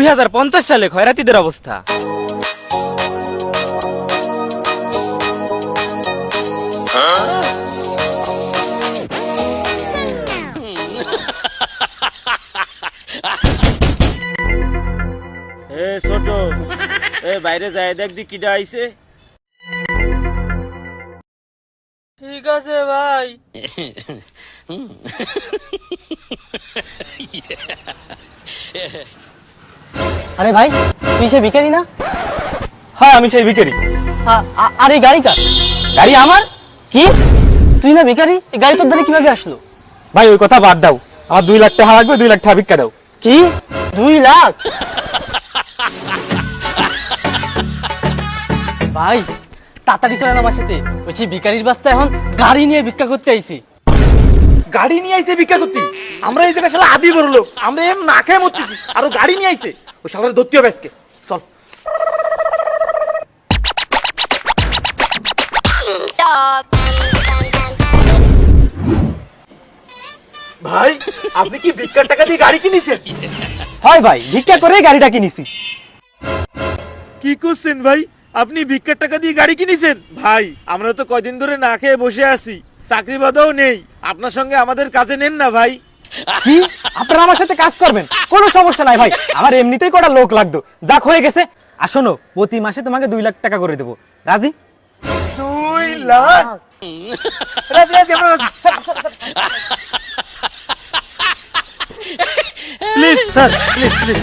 2050 সালে খয়রাতিদের অবস্থা। এ ছোট, এ বাইরে যায় দেখ দি কিডা আইছে। ঠিক আছে ভাই। আরে ভাই, তুই সে ভিখারি না? হ্যাঁ আমি সেই ভিখারি। আর এই গাড়ি কার? গাড়ি আমার। কি, তুই না ভিখারি? এই গাড়ি তোর ধারে কিভাবে আসলো? ভাই ওই কথা বাদ দাও, আমার 2 লাখ টাকা লাগবে, 2 লাখ টাকা ভিক্ষা দাও। কি, 2 লাখ? ভাই তাড়াতাড়ি চলেন আমার সাথে, ওই যে ভিখারির বাচ্চা এখন গাড়ি নিয়ে ভিক্ষা করতে আইছে। গাড়ি নিয়ে আইছে ভিক্ষা করতে? আমরা এই জায়গায় শালা আদি বড় লোক, আমরা এম না খেয়ে মরতেছি, আর ও গাড়ি নিয়ে আইছে। ওই শালার ধরতে হবে আজকে, চল। ভাই আপনি কি ভিক্ষার টাকা দিয়ে গাড়ি কিনেছেন? হয় ভাই, ভিক্ষা করে গাড়িটা কিনেছি। কি করছেন ভাই, আপনি ভিক্ষার টাকা দিয়ে গাড়ি কিনেছেন? ভাই আমরা তো কয়দিন ধরে না খেয়ে বসে আছি, চাকরি বাদাও নেই, আপনার সঙ্গে আমাদের কাজে নেন না ভাই। কি, আপনারা আমার সাথে কাজ করবেন? কোনো সমস্যা নাই ভাই, আমার এমনিতেই কটা লোক লাগতো, যাক হয়ে গেছে। আর শোনো, প্রতি মাসে তোমাকে 2 লাখ টাকা করে দেবো, রাজি? 2 লাখ? রাজি রাজি, আমরা রাজি। Please sir, please please.